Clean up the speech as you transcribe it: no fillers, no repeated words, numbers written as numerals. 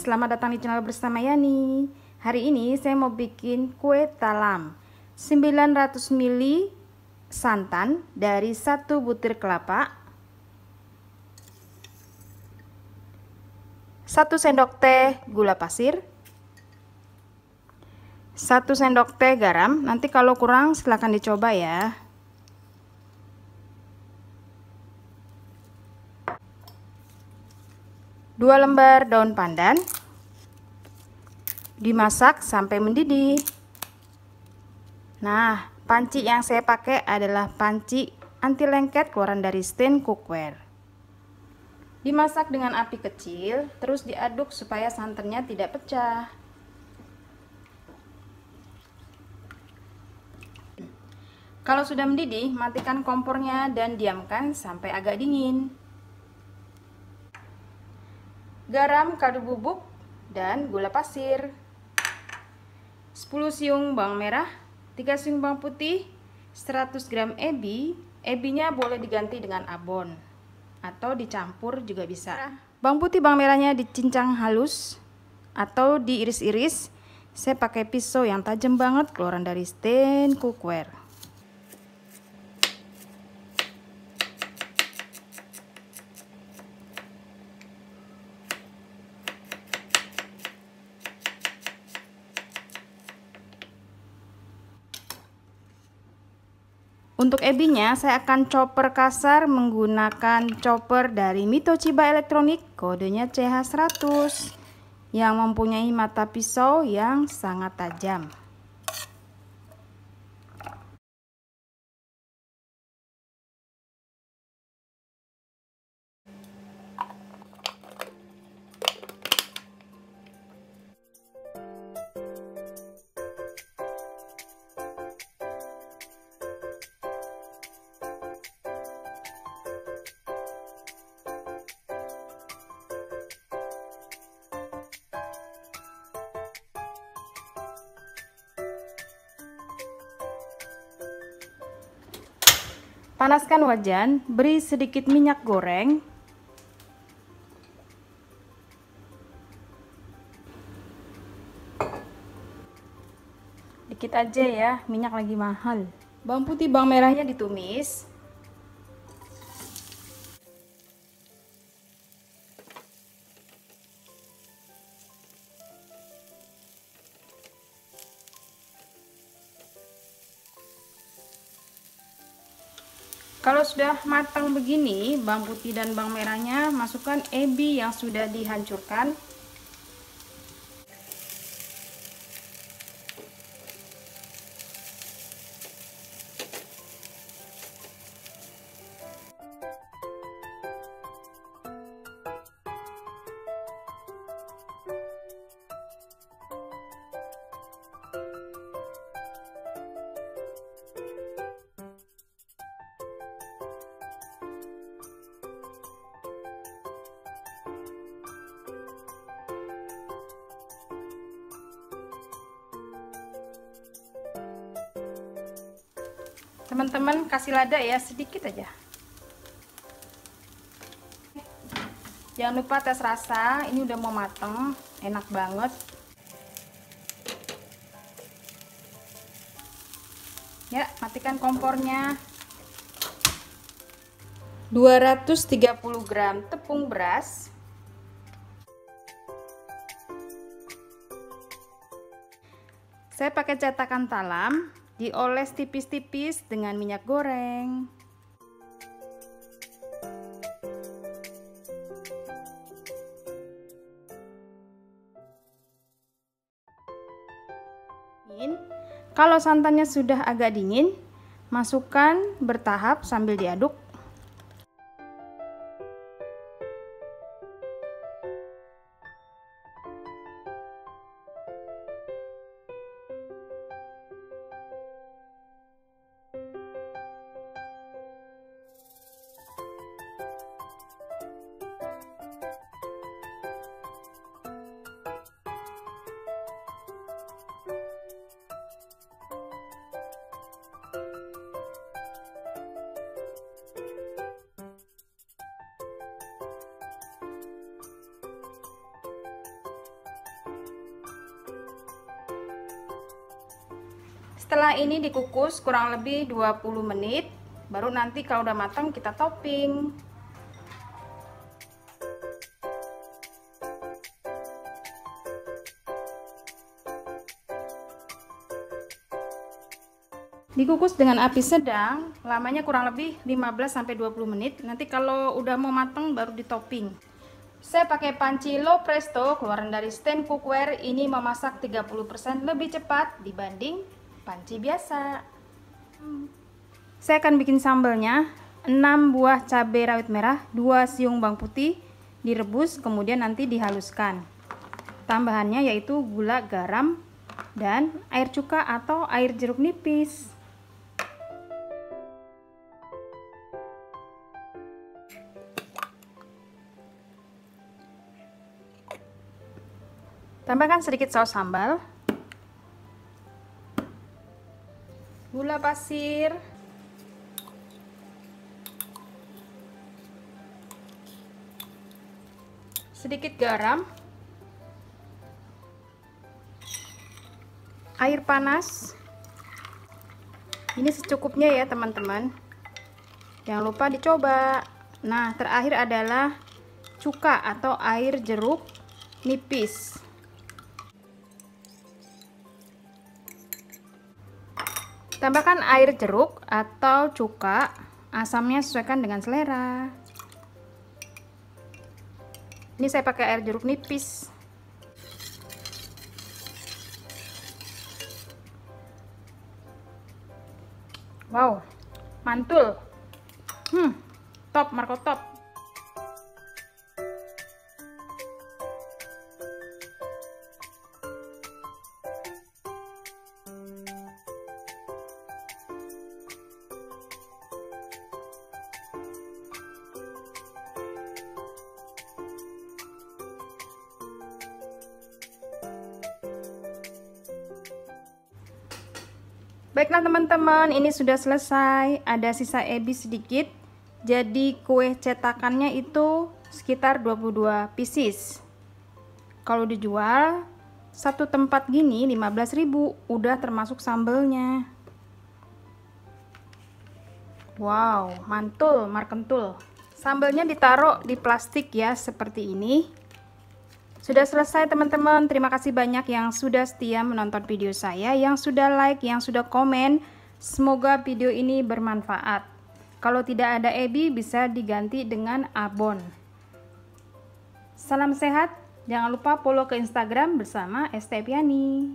selamat datang di channel bersama Yani. Hari ini saya mau bikin kue talam 900 ml santan dari 1 butir kelapa, 1 sendok teh gula pasir, 1 sendok teh garam. Nanti kalau kurang silahkan dicoba ya. Dua lembar daun pandan, dimasak sampai mendidih. Nah, panci yang saya pakai adalah panci anti lengket keluaran dari Stain Cookware. Dimasak dengan api kecil, terus diaduk supaya santannya tidak pecah. Kalau sudah mendidih, matikan kompornya dan diamkan sampai agak dingin. Garam, kaldu bubuk, dan gula pasir. 10 siung bawang merah, 3 siung bawang putih, 100 gram ebi. Ebinya boleh diganti dengan abon atau dicampur juga bisa. Bawang putih, bawang merahnya dicincang halus atau diiris-iris. Saya pakai pisau yang tajam banget keluaran dari Stain Cookware. Untuk ebinya saya akan chopper kasar menggunakan chopper dari Mitochiba Elektronik, kodenya CH100, yang mempunyai mata pisau yang sangat tajam. Panaskan wajan, beri sedikit minyak goreng. Dikit aja ya, minyak lagi mahal. Bawang putih, bawang merahnya ditumis. Kalau sudah matang begini, bawang putih dan bawang merahnya, masukkan ebi yang sudah dihancurkan. Teman-teman kasih lada ya, sedikit aja. Jangan lupa tes rasa, ini udah mau mateng, enak banget. Ya, matikan kompornya. 230 gram tepung beras. Saya pakai cetakan talam. Dioles tipis-tipis dengan minyak goreng. Kalau santannya sudah agak dingin, masukkan bertahap sambil diaduk. Setelah ini dikukus kurang lebih 20 menit, baru nanti kalau udah matang kita topping. Dikukus dengan api sedang, lamanya kurang lebih 15-20 menit. Nanti kalau udah mau matang baru ditopping. Saya pakai panci low presto keluaran dari stand cookware. Ini memasak 30% lebih cepat dibanding panci biasa. Saya akan bikin sambalnya. 6 buah cabai rawit merah, 2 siung bawang putih direbus, kemudian nanti dihaluskan. Tambahannya yaitu gula, garam, dan air cuka atau air jeruk nipis. Tambahkan sedikit saus sambal, gula pasir, sedikit garam, air panas. Ini secukupnya ya teman-teman, jangan lupa dicoba. Nah, terakhir adalah cuka atau air jeruk nipis. Tambahkan air jeruk atau cuka, asamnya sesuaikan dengan selera. Ini saya pakai air jeruk nipis. Wow, mantul. Top, Marco top. Baiklah teman-teman, ini sudah selesai. Ada sisa ebi sedikit. Jadi kue cetakannya itu sekitar 22 pieces. Kalau dijual satu tempat gini 15.000, udah termasuk sambelnya. Wow, mantul, markentul. Sambelnya ditaruh di plastik ya, seperti ini. Sudah selesai teman-teman. Terima kasih banyak yang sudah setia menonton video saya, yang sudah like, yang sudah komen. Semoga video ini bermanfaat. Kalau tidak ada ebi bisa diganti dengan abon. Salam sehat. Jangan lupa follow ke Instagram bersama Estepiani.